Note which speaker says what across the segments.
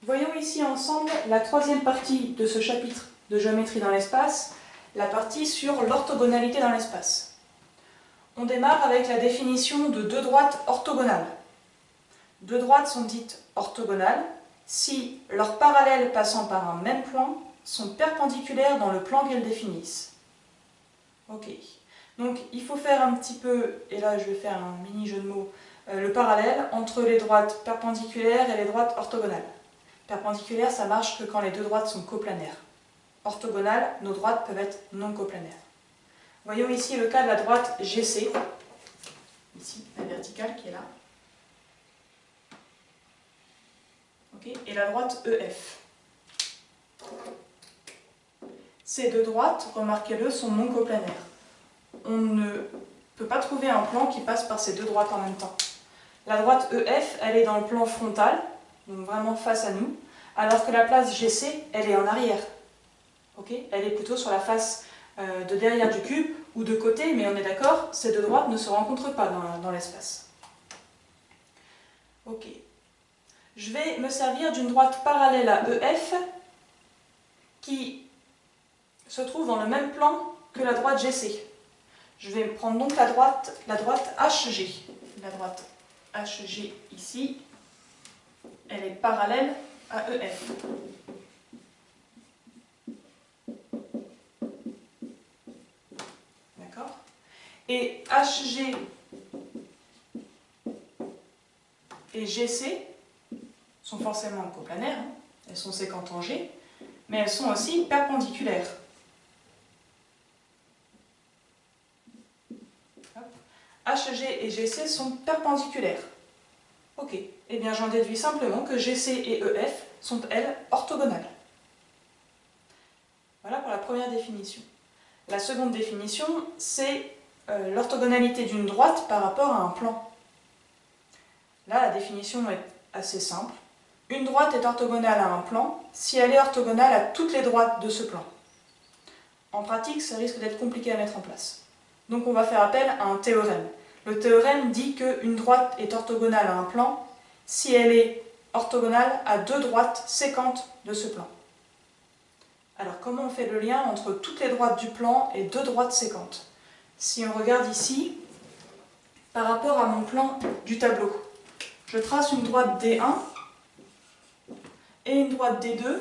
Speaker 1: Voyons ici ensemble la troisième partie de ce chapitre de géométrie dans l'espace, la partie sur l'orthogonalité dans l'espace. On démarre avec la définition de deux droites orthogonales. Deux droites sont dites orthogonales si leurs parallèles passant par un même plan sont perpendiculaires dans le plan qu'elles définissent. Ok, donc il faut faire un petit peu, et là je vais faire un mini jeu de mots, le parallèle entre les droites perpendiculaires et les droites orthogonales. Perpendiculaire, ça marche que quand les deux droites sont coplanaires. Orthogonales, nos droites peuvent être non coplanaires. Voyons ici le cas de la droite GC, ici la verticale qui est là, okay, et la droite EF. Ces deux droites, remarquez-le, sont non coplanaires. On ne peut pas trouver un plan qui passe par ces deux droites en même temps. La droite EF, elle est dans le plan frontal, donc vraiment face à nous, alors que la place GC, elle est en arrière. Okay, elle est plutôt sur la face de derrière du cube ou de côté, mais on est d'accord, ces deux droites ne se rencontrent pas dans l'espace. Ok. Je vais me servir d'une droite parallèle à EF qui se trouve dans le même plan que la droite GC. Je vais prendre donc la droite HG. La droite HG ici, elle est parallèle à EF. D'accord ? Et HG et GC sont forcément coplanaires, hein. Elles sont sécantes en G, mais elles sont aussi perpendiculaires. HG et GC sont perpendiculaires. Ok, eh bien j'en déduis simplement que GC et EF sont, elles, orthogonales. Voilà pour la première définition. La seconde définition, c'est l'orthogonalité d'une droite par rapport à un plan. Là, la définition est assez simple. Une droite est orthogonale à un plan si elle est orthogonale à toutes les droites de ce plan. En pratique, ça risque d'être compliqué à mettre en place. Donc on va faire appel à un théorème. Le théorème dit qu'une droite est orthogonale à un plan si elle est orthogonale à deux droites sécantes de ce plan. Alors comment on fait le lien entre toutes les droites du plan et deux droites sécantes? Si on regarde ici, par rapport à mon plan du tableau, je trace une droite D1 et une droite D2,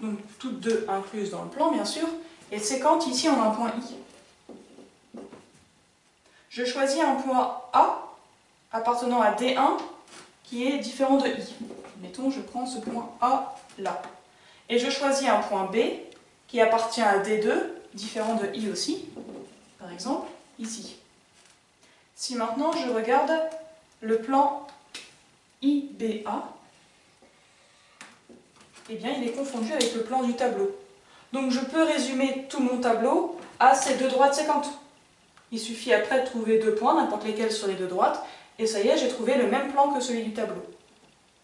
Speaker 1: donc toutes deux incluses dans le plan bien sûr, et séquentes ici en un point I. Je choisis un point A appartenant à D1 qui est différent de I. Mettons, je prends ce point A là. Et je choisis un point B qui appartient à D2, différent de I aussi, par exemple, ici. Si maintenant je regarde le plan IBA, eh bien il est confondu avec le plan du tableau. Donc je peux résumer tout mon tableau à ces deux droites séquentes. Il suffit après de trouver deux points, n'importe lesquels sur les deux droites, et ça y est, j'ai trouvé le même plan que celui du tableau.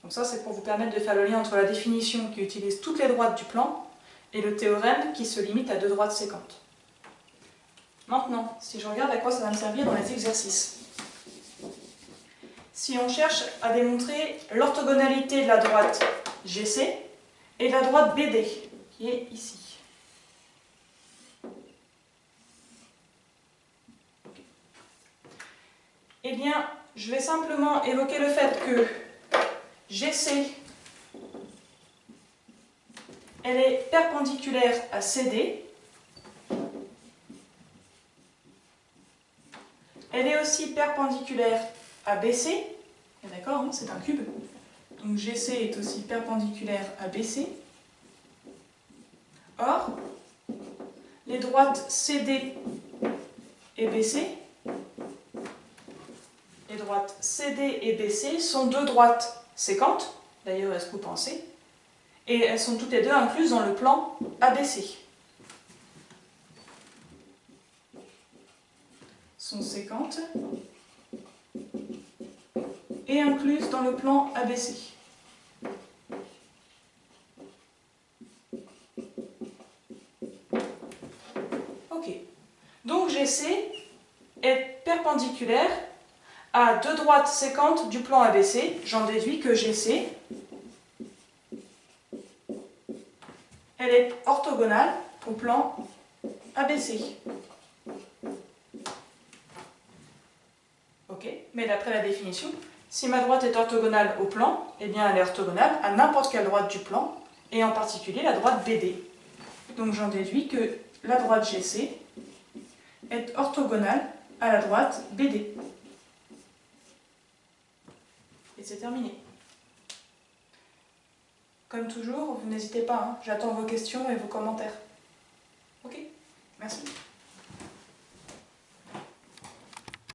Speaker 1: Donc ça, c'est pour vous permettre de faire le lien entre la définition qui utilise toutes les droites du plan et le théorème qui se limite à deux droites séquentes. Maintenant, si je regarde à quoi ça va me servir dans les exercices. Si on cherche à démontrer l'orthogonalité de la droite GC et de la droite BD, qui est ici. Eh bien, je vais simplement évoquer le fait que GC, elle est perpendiculaire à CD. Elle est aussi perpendiculaire à BC. D'accord, hein, c'est un cube. Donc GC est aussi perpendiculaire à BC. Or, les droites CD et BC, les droites CD et BC sont deux droites séquentes, d'ailleurs elles se coupent en C, et elles sont toutes les deux incluses dans le plan ABC. Sont séquentes et incluses dans le plan ABC. Ok. Donc GC est perpendiculaire à deux droites séquentes du plan ABC. J'en déduis que GC elle est orthogonale au plan ABC. Ok, mais d'après la définition, si ma droite est orthogonale au plan, eh bien elle est orthogonale à n'importe quelle droite du plan, et en particulier la droite BD. Donc j'en déduis que la droite GC est orthogonale à la droite BD. Et c'est terminé. Comme toujours, vous n'hésitez pas, hein, j'attends vos questions et vos commentaires. Ok, merci.